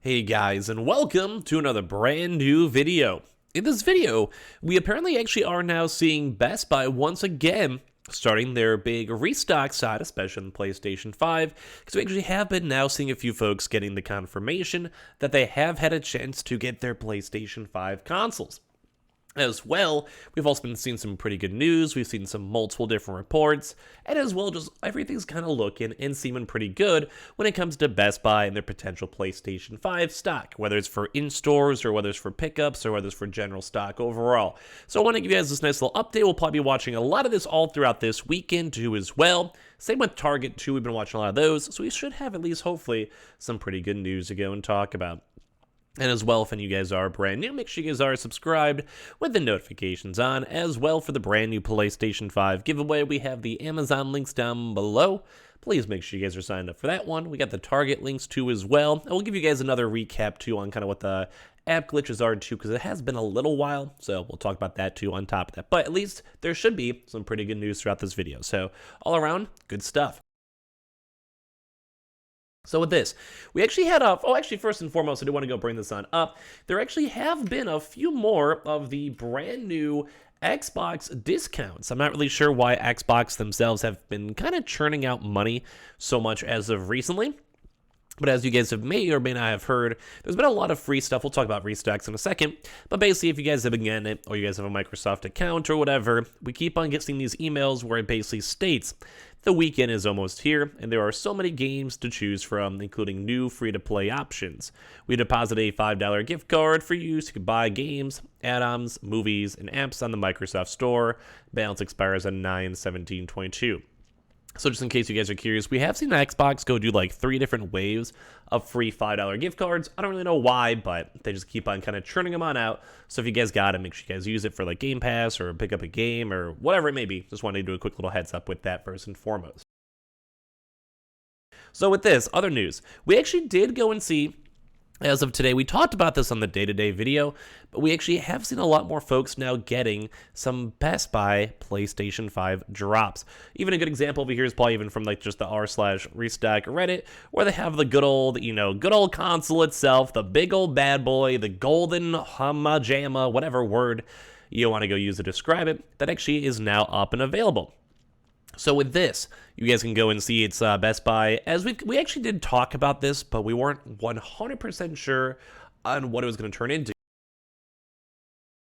Hey guys, and welcome to another brand new video. In this video, we apparently actually are now seeing Best Buy once again starting their big restock side, especially on PlayStation 5, because we actually have been now seeing a few folks getting the confirmation that they have had a chance to get their PlayStation 5 consoles. As well, we've also been seeing some pretty good news. We've seen some multiple different reports, and as well, just everything's kind of looking and seeming pretty good when it comes to Best Buy and their potential PlayStation 5 stock, whether it's for in-stores or whether it's for pickups or whether it's for general stock overall. So I want to give you guys this nice little update. We'll probably be watching a lot of this all throughout this weekend too as well. Same with Target too. We've been watching a lot of those, so we should have at least hopefully some pretty good news to go and talk about. And as well, if any of you guys are brand new, make sure you guys are subscribed with the notifications on. As well, for the brand new PlayStation 5 giveaway, we have the Amazon links down below. Please make sure you guys are signed up for that one. We got the Target links too as well. And we'll give you guys another recap too on kind of what the app glitches are too, because it has been a little while. So we'll talk about that too on top of that. But at least there should be some pretty good news throughout this video. So all around, good stuff. So with this, we actually had first and foremost, I do want to go bring this on up. There actually have been a few more of the brand new Xbox discounts. I'm not really sure why Xbox themselves have been kind of churning out money so much as of recently. But as you guys have may or may not have heard, there's been a lot of free stuff. We'll talk about Restocks in a second. But basically, if you guys have been getting it, or you guys have a Microsoft account or whatever, we keep on getting these emails where it basically states the weekend is almost here, and there are so many games to choose from, including new free-to-play options. We deposit a $5 gift card for you so you can buy games, add-ons, movies, and apps on the Microsoft Store. Balance expires on 9/17/22. So just in case you guys are curious, we have seen Xbox go do like 3 different waves of free $5 gift cards. I don't really know why, but they just keep on kind of churning them on out. So if you guys got it, make sure you guys use it for like Game Pass or pick up a game or whatever it may be. Just wanted to do a quick little heads up with that first and foremost. So with this, other news, we actually did go and see, as of today, we talked about this on the day-to-day video, but we actually have seen a lot more folks now getting some Best Buy PlayStation 5 drops. Even a good example over here is probably even from like just the r/restock Reddit, where they have the good old console itself, the big old bad boy, the golden humma jamma, whatever word you want to go use to describe it, that actually is now up and available. So with this, you guys can go and see it's Best Buy. As we actually did talk about this, but we weren't 100% sure on what it was going to turn into.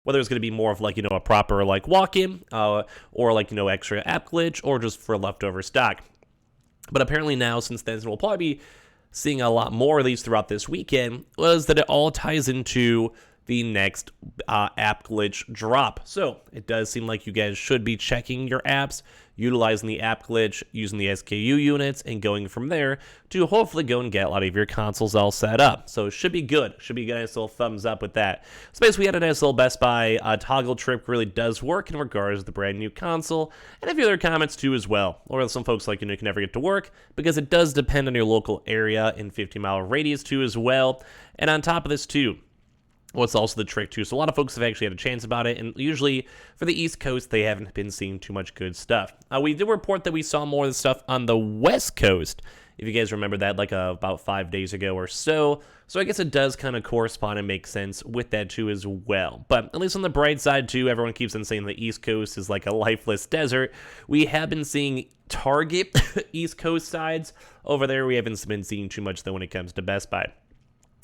Whether it's going to be more of like, a proper like walk-in, or like, extra app glitch, or just for leftover stock. But apparently now, since then, we'll probably be seeing a lot more of these throughout this weekend, was that it all ties into the next app glitch drop. So it does seem like you guys should be checking your apps, utilizing the app glitch, using the SKU units, and going from there to hopefully go and get a lot of your consoles all set up. So it should be good. Should be a nice little thumbs up with that. So basically, we had a nice little Best Buy toggle trip. Really does work in regards to the brand new console, and a few other comments too as well. Or some folks like, you can never get to work, because it does depend on your local area in 50-mile radius too as well. And on top of this too, what's also the trick too, so a lot of folks have actually had a chance about it, and usually for the East Coast, they haven't been seeing too much good stuff. We did report that we saw more of the stuff on the West Coast, if you guys remember that, like about 5 days ago or so. So I guess it does kind of correspond and make sense with that too as well. But at least on the bright side too, everyone keeps on saying the East Coast is like a lifeless desert. We have been seeing Target East Coast sides over there. We haven't been seeing too much though when it comes to Best Buy.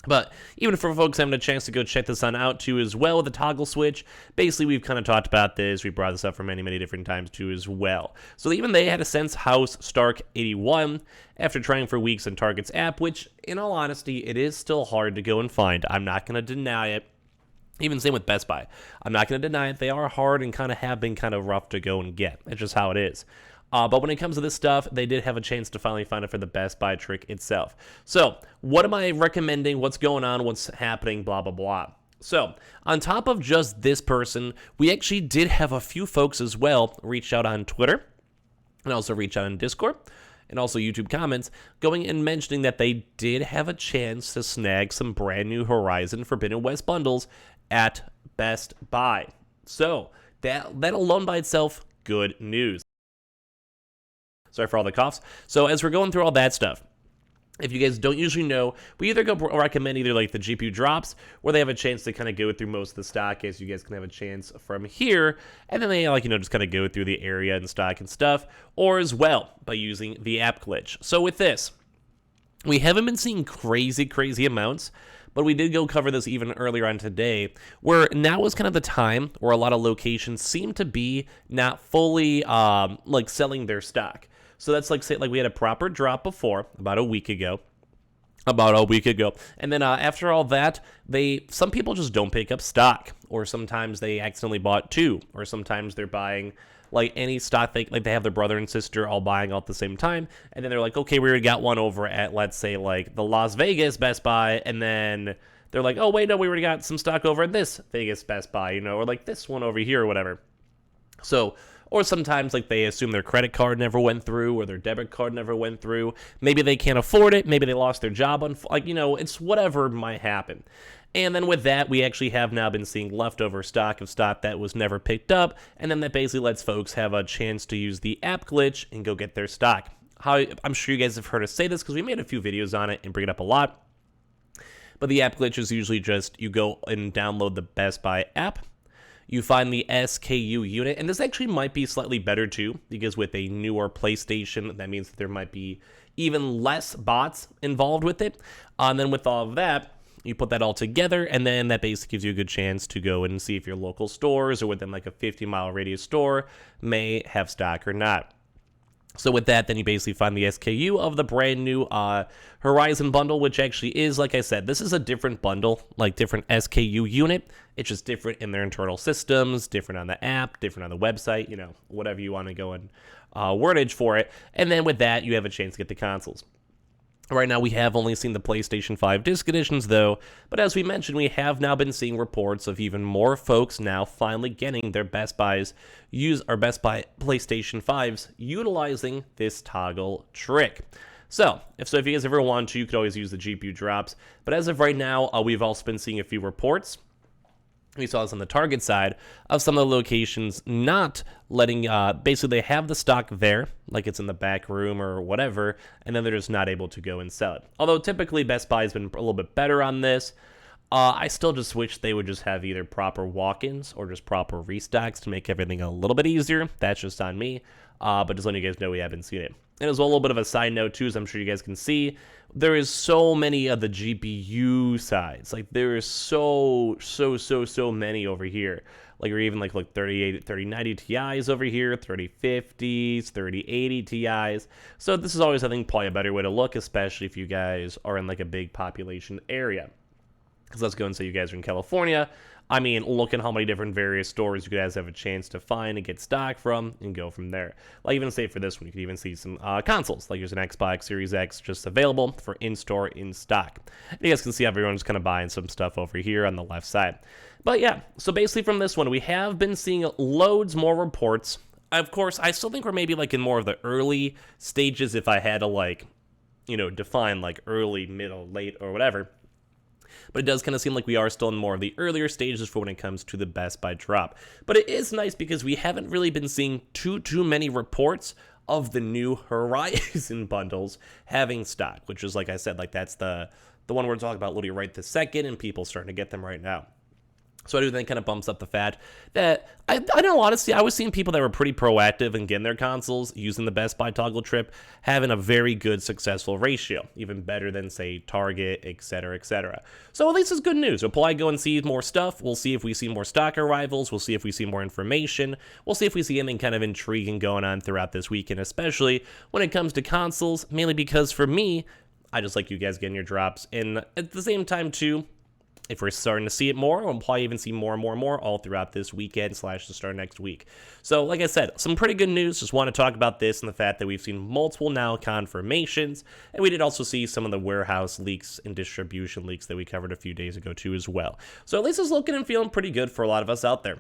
But even for folks having a chance to go check this on out too as well with the toggle switch, basically we've kind of talked about this. We brought this up for many, many different times too as well. So even they had a Sense House Stark 81 after trying for weeks on Target's app, which in all honesty, it is still hard to go and find. I'm not going to deny it. Even same with Best Buy. I'm not going to deny it. They are hard and kind of have been kind of rough to go and get. It's just how it is. But when it comes to this stuff, they did have a chance to finally find it for the Best Buy trick itself. So what am I recommending? What's going on? What's happening? Blah, blah, blah. So on top of just this person, we actually did have a few folks as well reach out on Twitter and also reach out on Discord and also YouTube comments going and mentioning that they did have a chance to snag some brand new Horizon Forbidden West bundles at Best Buy. So that alone by itself, good news. Sorry for all the coughs. So as we're going through all that stuff, If you guys don't usually know, we either recommend either like the GPU drops, where they have a chance to kind of go through most of the stock, as you guys can have a chance from here, and then they just kind of go through the area and stock and stuff, or as well by using the app glitch. So with this, we haven't been seeing crazy amounts, but we did go cover this even earlier on today, where now is kind of the time where a lot of locations seem to be not fully like selling their stock. So that's like, say, like we had a proper drop before, about a week ago. And then after all that, some people just don't pick up stock, or sometimes they accidentally bought two, or sometimes they're buying like any stock, they have their brother and sister all buying all at the same time, and then they're like, okay, we already got one over at, let's say, like the Las Vegas Best Buy, and then they're like, oh wait, no, we already got some stock over at this Vegas Best Buy, or like this one over here or whatever. So, or sometimes like they assume their credit card never went through, or their debit card never went through. Maybe they can't afford it. Maybe they lost their job. It's whatever might happen. And then with that, we actually have now been seeing leftover stock of stock that was never picked up. And then that basically lets folks have a chance to use the app glitch and go get their stock. I'm sure you guys have heard us say this because we made a few videos on it and bring it up a lot. But the app glitch is usually just you go and download the Best Buy app. You find the SKU unit, and this actually might be slightly better too, because with a newer PlayStation, that means that there might be even less bots involved with it. And then with all of that, you put that all together, and then that basically gives you a good chance to go and see if your local stores or within like a 50-mile radius store may have stock or not. So with that, then you basically find the SKU of the brand new Horizon bundle, which actually is, like I said, this is a different bundle, like different SKU unit. It's just different in their internal systems, different on the app, different on the website, whatever you want to go and wordage for it. And then with that, you have a chance to get the consoles. Right now, we have only seen the PlayStation 5 disc editions, though, but as we mentioned, we have now been seeing reports of even more folks now finally getting their Best Buy PlayStation 5s utilizing this toggle trick. So if you guys ever want to, you could always use the GPU drops, but as of right now, we've also been seeing a few reports. We saw this on the Target side of some of the locations not letting, basically they have the stock there, like it's in the back room or whatever, and then they're just not able to go and sell it. Although typically Best Buy has been a little bit better on this. I still just wish they would just have either proper walk-ins or just proper restocks to make everything a little bit easier. That's just on me, but just letting you guys know we haven't seen it. And as well, a little bit of a side note too, as I'm sure you guys can see, there is so many of the GPU sides. Like there is so many over here. Like or even like 3090 Ti's over here, 3050s, 3080 Ti's. So this is always, I think, probably a better way to look, especially if you guys are in like a big population area. Because let's go and say you guys are in California. I mean, look at how many different various stores you guys have a chance to find and get stock from and go from there. Like even say for this one, you could even see some consoles. Like there's an Xbox Series X just available for in-store, in stock. And you guys can see everyone's kind of buying some stuff over here on the left side. But yeah, so basically from this one, we have been seeing loads more reports. Of course, I still think we're maybe like in more of the early stages if I had to like, define like early, middle, late, or whatever. But it does kind of seem like we are still in more of the earlier stages for when it comes to the Best Buy drop. But it is nice because we haven't really been seeing too many reports of the new Horizon bundles having stock, which is, like I said, like that's the one we're talking about literally right this second, and people starting to get them right now. So I do think kind of bumps up the fact that I know, honestly, I was seeing people that were pretty proactive in getting their consoles using the Best Buy toggle trip having a very good successful ratio, even better than, say, Target, etc., etc. So at least it's good news. We'll probably go and see more stuff. We'll see if we see more stock arrivals. We'll see if we see more information. We'll see if we see anything kind of intriguing going on throughout this weekend, especially when it comes to consoles, mainly because for me, I just like you guys getting your drops. And at the same time, too, if we're starting to see it more, we'll probably even see more and more all throughout this weekend / the start of next week. So, like I said, some pretty good news. Just want to talk about this and the fact that we've seen multiple now confirmations. And we did also see some of the warehouse leaks and distribution leaks that we covered a few days ago, too, as well. So, at least it's looking and feeling pretty good for a lot of us out there.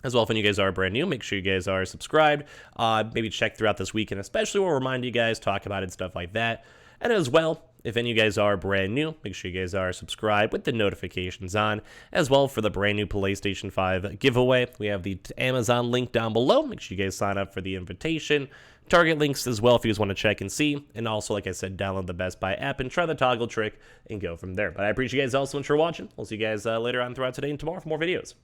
As well, if you guys are brand new, make sure you guys are subscribed. Maybe check throughout this weekend, especially. We'll remind you guys, talk about it and stuff like that. And as well, if any of you guys are brand new, make sure you guys are subscribed with the notifications on. As well, for the brand new PlayStation 5 giveaway, we have the Amazon link down below. Make sure you guys sign up for the invitation. Target links as well if you guys want to check and see. And also, like I said, download the Best Buy app and try the toggle trick and go from there. But I appreciate you guys all so much for watching. We'll see you guys later on throughout today and tomorrow for more videos.